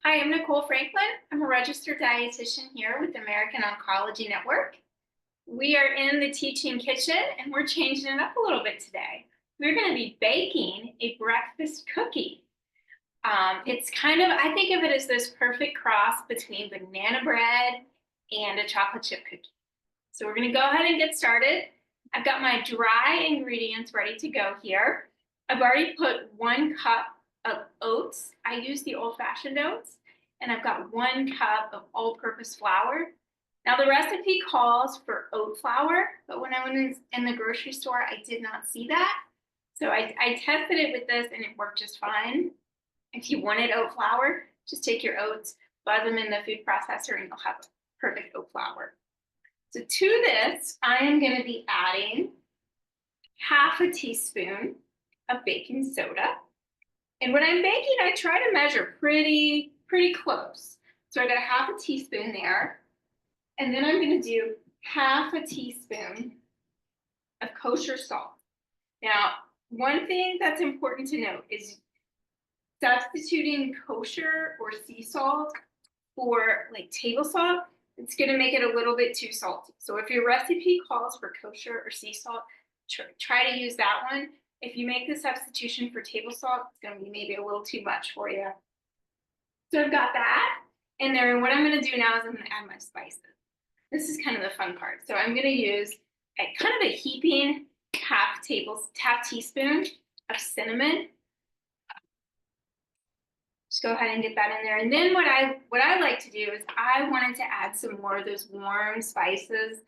Hi, I'm Nicole Franklin. I'm a registered dietitian here with the American Oncology Network. We are in the teaching kitchen and we're changing it up a little bit today. We're going to be baking a breakfast cookie. It's kind of, I think of it as this perfect cross between banana bread and a chocolate chip cookie. So we're going to go ahead and get started. I've got my dry ingredients ready to go here. I've already put 1 cup of oats. I use the old-fashioned oats, and I've got 1 cup of all-purpose flour. Now the recipe calls for oat flour, but when I went in the grocery store, I did not see that. So I tested it with this and it worked just fine. If you wanted oat flour, just take your oats, buzz them in the food processor, and you'll have perfect oat flour. So to this, I am going to be adding half a teaspoon of baking soda. And when I'm baking, I try to measure pretty close. So I got a half a teaspoon there. And then I'm going to do half a teaspoon of kosher salt. Now, one thing that's important to note is substituting kosher or sea salt for like table salt, it's going to make it a little bit too salty. So if your recipe calls for kosher or sea salt, try to use that one. If you make the substitution for table salt, it's going to be maybe a little too much for you. So I've got that in there, and what I'm going to do now is I'm going to add my spices. This is kind of the fun part. So I'm going to use kind of a heaping half teaspoon of cinnamon. Just go ahead and get that in there. And then what I like to do is I wanted to add some more of those warm spices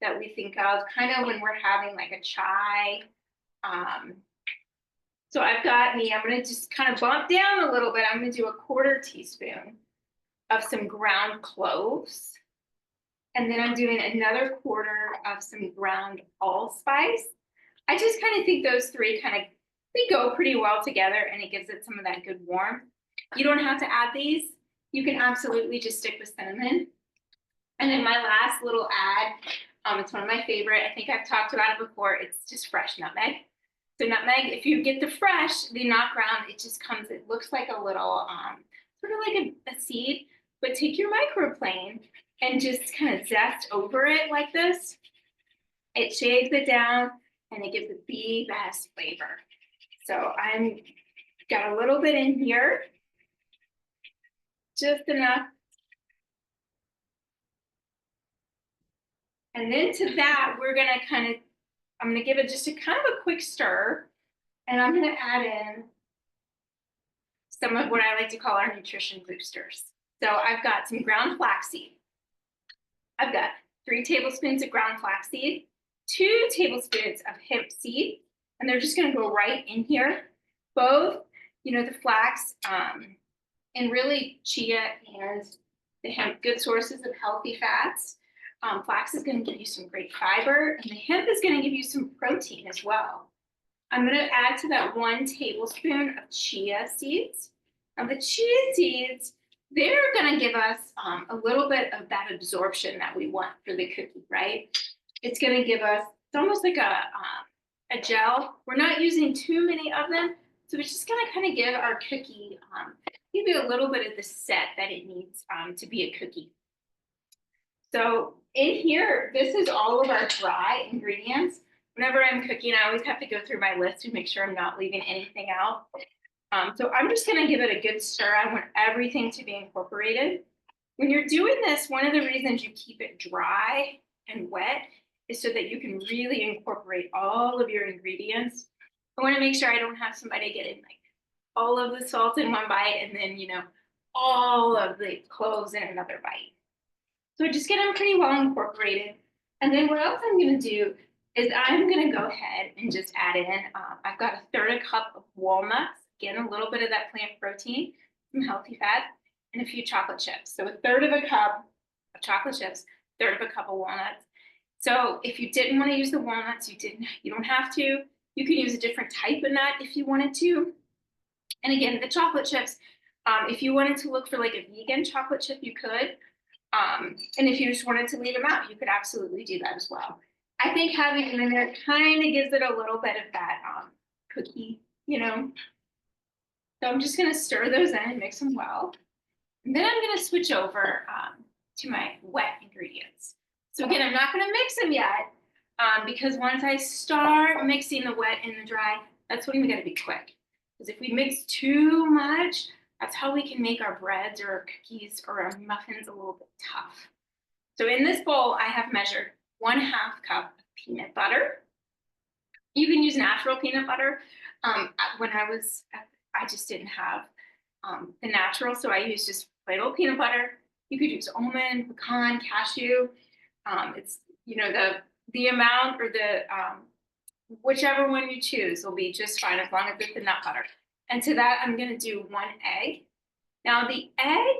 that we think of kind of when we're having like a chai. So I've got I'm going to just kind of bump down a little bit. I'm going to do a 1/4 teaspoon of some ground cloves. And then I'm doing another 1/4 of some ground allspice. I just kind of think those three they go pretty well together and it gives it some of that good warmth. You don't have to add these. You can absolutely just stick with cinnamon. And then my last little add, it's one of my favorite. I think I've talked about it before. It's just fresh nutmeg. So nutmeg, if you get the fresh, the not ground, it looks like a little, sort of like a seed, but take your microplane and just kind of zest over it like this. It shades it down and it gives it the best flavor. So I'm got a little bit in here, just enough. And then to that, I'm gonna give it just a kind of a quick stir, and I'm gonna add in some of what I like to call our nutrition boosters. So I've got some ground flaxseed. I've got 3 tablespoons of ground flaxseed, 2 tablespoons of hemp seed, and they're just gonna go right in here. Both, the flax and really chia and the hemp, good sources of healthy fats. Flax is going to give you some great fiber, and the hemp is going to give you some protein as well. I'm going to add to that 1 tablespoon of chia seeds. Now the chia seeds, they're going to give us a little bit of that absorption that we want for the cookie, right? It's going to give us, it's almost like a gel. We're not using too many of them, so it's just going to kind of give our cookie, give you a little bit of the set that it needs to be a cookie. So in here, this is all of our dry ingredients. Whenever I'm cooking, I always have to go through my list to make sure I'm not leaving anything out. So I'm just going to give it a good stir. I want everything to be incorporated. When you're doing this, one of the reasons you keep it dry and wet is so that you can really incorporate all of your ingredients. I want to make sure I don't have somebody getting like all of the salt in one bite and then, all of the cloves in another bite. So just get them pretty well incorporated. And then what else I'm going to do is I'm going to go ahead and just add in, I've got a 1/3 cup of walnuts, again, a little bit of that plant protein, some healthy fat, and a few chocolate chips. So 1/3 cup of chocolate chips, 1/3 cup of walnuts. So if you didn't want to use the walnuts, you don't have to. You can use a different type of nut if you wanted to. And again, the chocolate chips, if you wanted to look for like a vegan chocolate chip, you could. And if you just wanted to leave them out, you could absolutely do that as well. I think having them in there kind of gives it a little bit of that cookie, So I'm just going to stir those in and mix them well. And then I'm going to switch over to my wet ingredients. So again, I'm not going to mix them yet because once I start mixing the wet and the dry, that's when we got to be quick. Because if we mix too much, that's how we can make our breads or our cookies or our muffins a little bit tough. So in this bowl, I have measured 1/2 cup of peanut butter. You can use natural peanut butter. When I just didn't have the natural, so I used just plain old peanut butter. You could use almond, pecan, cashew. It's, you know, the amount or the whichever one you choose will be just fine as long as it's the nut butter. And to that, I'm going to do 1 egg. Now the egg,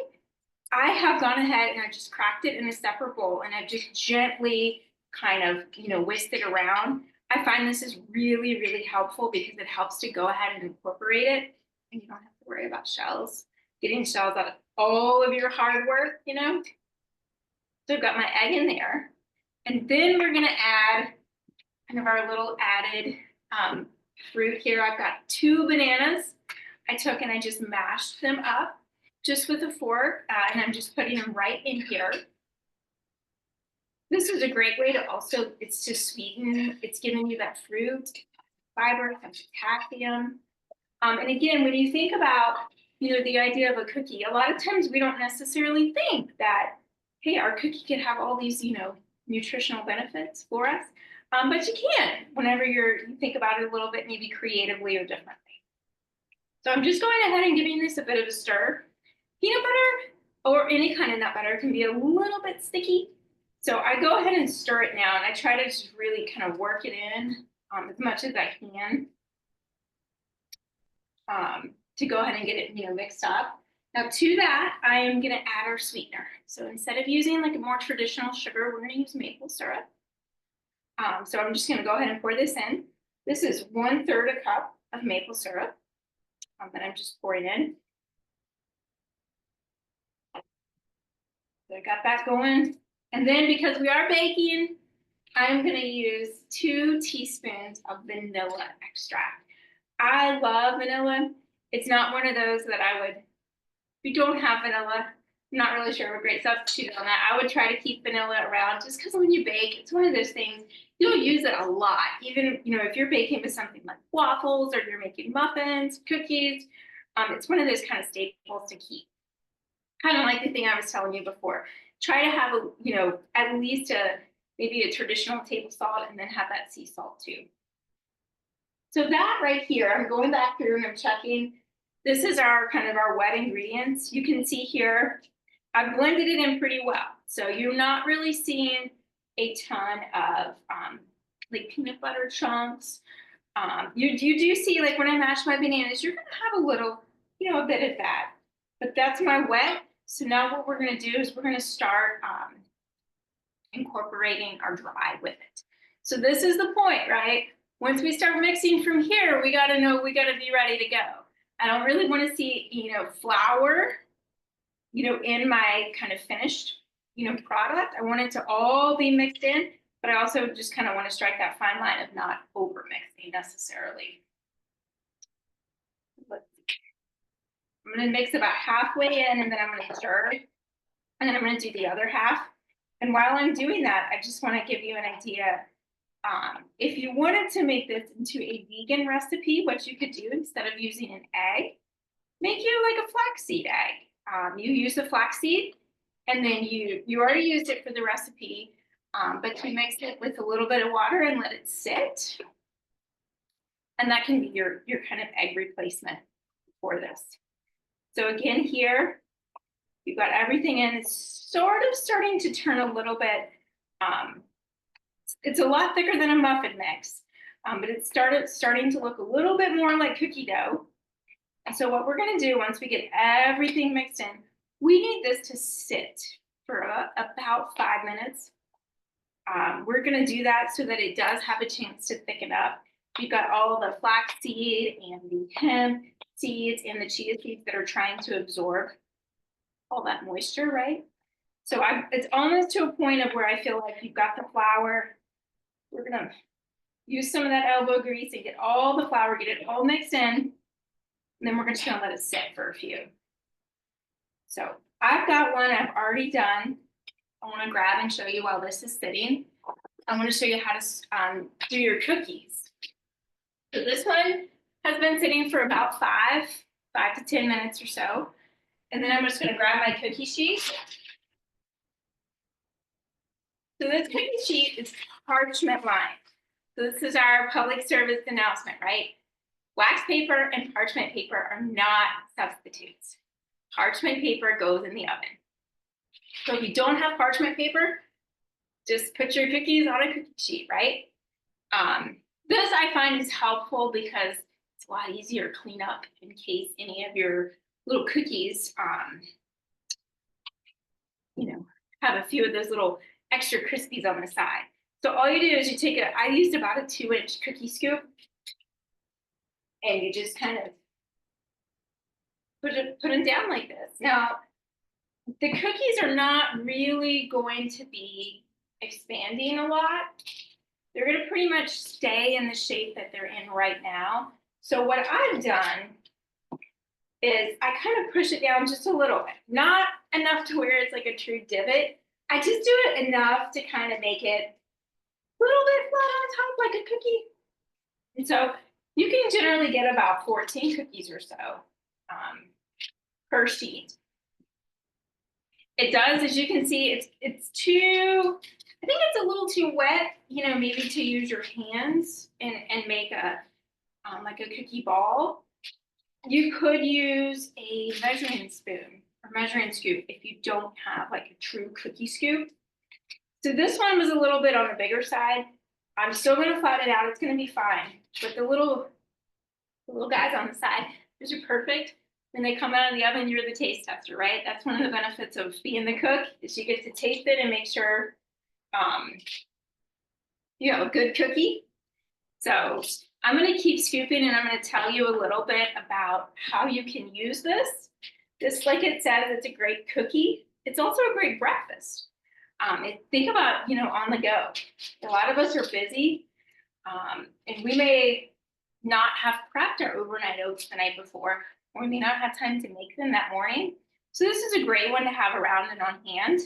I have gone ahead and I just cracked it in a separate bowl and I've just gently kind of, you know, whisked it around. I find this is really, really helpful because it helps to go ahead and incorporate it and you don't have to worry about shells, getting shells out of all of your hard work, you know. So I've got my egg in there. And then we're gonna add kind of our little added fruit here. I've got 2 bananas. I took and I just mashed them up just with a fork and I'm just putting them right in here. This is a great way to also, it's to sweeten, it's giving you that fruit, fiber, and potassium. And again, when you think about, you know, the idea of a cookie, a lot of times we don't necessarily think that, hey, our cookie could have all these, you know, nutritional benefits for us. But you can whenever you think about it a little bit, maybe creatively or differently. So I'm just going ahead and giving this a bit of a stir. Peanut butter or any kind of nut butter can be a little bit sticky. So I go ahead and stir it now and I try to just really kind of work it in as much as I can to go ahead and get it, you know, mixed up. Now to that, I am gonna add our sweetener. So instead of using like a more traditional sugar, we're gonna use maple syrup. So I'm just gonna go ahead and pour this in. This is 1/3 a cup of maple syrup that I'm just pouring in. So I got that going. And then because we are baking, I'm gonna use 2 teaspoons of vanilla extract. I love vanilla. It's not one of those that I would, if you don't have vanilla, I'm not really sure of a great substitute on that. I would try to keep vanilla around just because when you bake, it's one of those things, you'll use it a lot. Even, you know, if you're baking with something like waffles or you're making muffins, cookies, it's one of those kind of staples to keep. Kind of like the thing I was telling you before. Try to have a, you know, at least maybe a traditional table salt and then have that sea salt too. So that right here, I'm going back through and I'm checking. This is our kind of our wet ingredients. You can see here, I've blended it in pretty well. So you're not really seeing a ton of like peanut butter chunks. You do see, like when I mash my bananas, you're gonna have a little, you know, a bit of that. But that's my wet. So now what we're gonna do is we're gonna start incorporating our dry with it. So this is the point, right? Once we start mixing from here, we gotta know, we gotta be ready to go. I don't really wanna see, you know, flour, you know, in my kind of finished, you know, product. I want it to all be mixed in, but I also just kind of want to strike that fine line of not over mixing necessarily. I'm going to mix about halfway in and then I'm going to stir. And then I'm going to do the other half. And while I'm doing that, I just want to give you an idea. If you wanted to make this into a vegan recipe, what you could do instead of using an egg, make you like a flaxseed egg. You use the flaxseed and then you already used it for the recipe, but you mix it with a little bit of water and let it sit. And that can be your kind of egg replacement for this. So again, here, you've got everything in. It's sort of starting to turn a little bit, it's a lot thicker than a muffin mix, but it starting to look a little bit more like cookie dough. And so what we're gonna do once we get everything mixed in, we need this to sit for about 5 minutes. We're gonna do that so that it does have a chance to thicken up. You've got all the flaxseed and the hemp seeds and the chia seeds that are trying to absorb all that moisture, right? So it's almost to a point of where I feel like you've got the flour. We're gonna use some of that elbow grease and get all the flour, get it all mixed in. And then we're just gonna let it sit for a few. So I've got one I've already done. I want to grab and show you while this is sitting. I want to show you how to do your cookies. So this one has been sitting for about 5 to 10 minutes or so. And then I'm just going to grab my cookie sheet. So this cookie sheet is parchment lined. So this is our public service announcement, right? Wax paper and parchment paper are not substitutes. Parchment paper goes in the oven. So if you don't have parchment paper, just put your cookies on a cookie sheet, right? This I find is helpful because it's a lot easier to clean up in case any of your little cookies, have a few of those little extra crispies on the side. So all you do is you take I used about a 2-inch cookie scoop, and you just kind of put them down like this. Now, the cookies are not really going to be expanding a lot. They're going to pretty much stay in the shape that they're in right now. So what I've done is I kind of push it down just a little bit, not enough to where it's like a true divot. I just do it enough to kind of make it a little bit flat on top like a cookie. And so you can generally get about 14 cookies or so per sheet. It does, as you can see, it's too, I think it's a little too wet, maybe to use your hands and make a like a cookie ball. You could use a measuring spoon or measuring scoop if you don't have like a true cookie scoop. So this one was a little bit on the bigger side. I'm still going to flatten it out. It's going to be fine. But the little guys on the side, those are perfect. When they come out of the oven, you're the taste tester, right? That's one of the benefits of being the cook is you get to taste it and make sure you have a good cookie. So I'm going to keep scooping, and I'm going to tell you a little bit about how you can use this. Just like it says, it's a great cookie. It's also a great breakfast. Think about, on the go. A lot of us are busy, and we may not have prepped our overnight oats the night before, or we may not have time to make them that morning. So this is a great one to have around and on hand.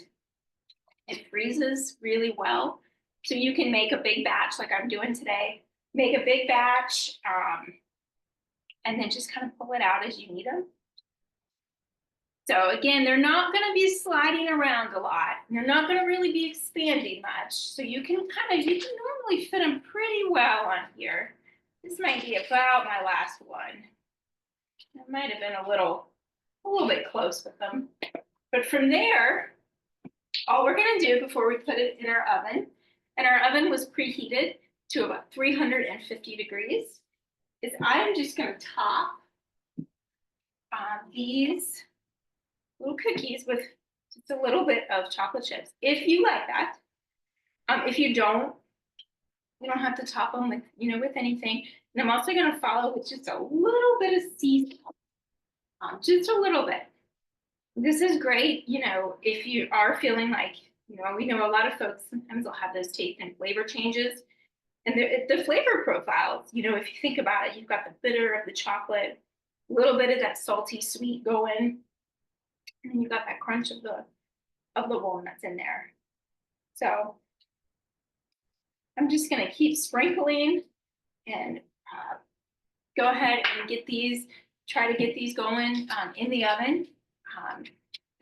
It freezes really well. So you can make a big batch like I'm doing today. Make a big batch, and then just kind of pull it out as you need them. So again, they're not going to be sliding around a lot. They're not going to really be expanding much. So you can normally fit them pretty well on here. This might be about my last one. It might have been a little bit close with them. But from there, all we're going to do before we put it in our oven, and our oven was preheated to about 350 degrees, is I'm just going to top these little cookies with just a little bit of chocolate chips, if you like that. If you don't have to top them with, with anything. And I'm also going to follow with just a little bit of sea salt, just a little bit. This is great, if you are feeling like, we know a lot of folks sometimes will have those taste and flavor changes. And the flavor profiles, if you think about it, you've got the bitter of the chocolate, a little bit of that salty sweet going, and then you've got that crunch of the walnuts in there. So I'm just going to keep sprinkling and go ahead and try to get these going in the oven.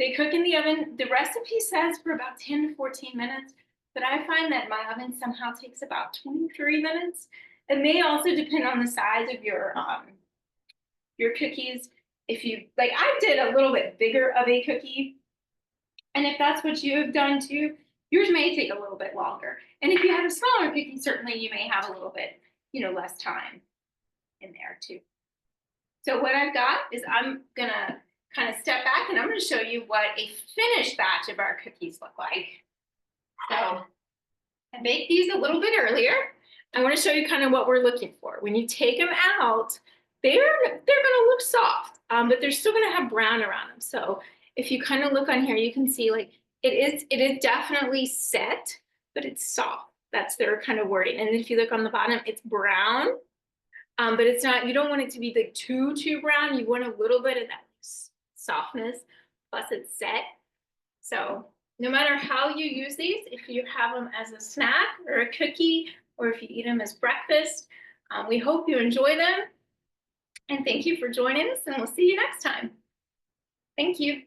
They cook in the oven. The recipe says for about 10 to 14 minutes, but I find that my oven somehow takes about 23 minutes. It may also depend on the size of your cookies. If you, like I did a little bit bigger of a cookie, and if that's what you have done too, yours may take a little bit longer. And if you have a smaller cookie, certainly you may have a little bit, less time in there too. So what I've got is I'm gonna kind of step back and I'm gonna show you what a finished batch of our cookies look like. So I baked these a little bit earlier. I want to show you kind of what we're looking for. When you take them out, they're gonna look soft, but they're still gonna have brown around them. So if you kind of look on here, you can see like it is definitely set, but it's soft. That's their kind of wording. And if you look on the bottom, it's brown, but it's not. You don't want it to be like too brown. You want a little bit of that softness. plus it's set. So no matter how you use these, if you have them as a snack or a cookie, or if you eat them as breakfast, we hope you enjoy them. And thank you for joining us, and we'll see you next time. Thank you.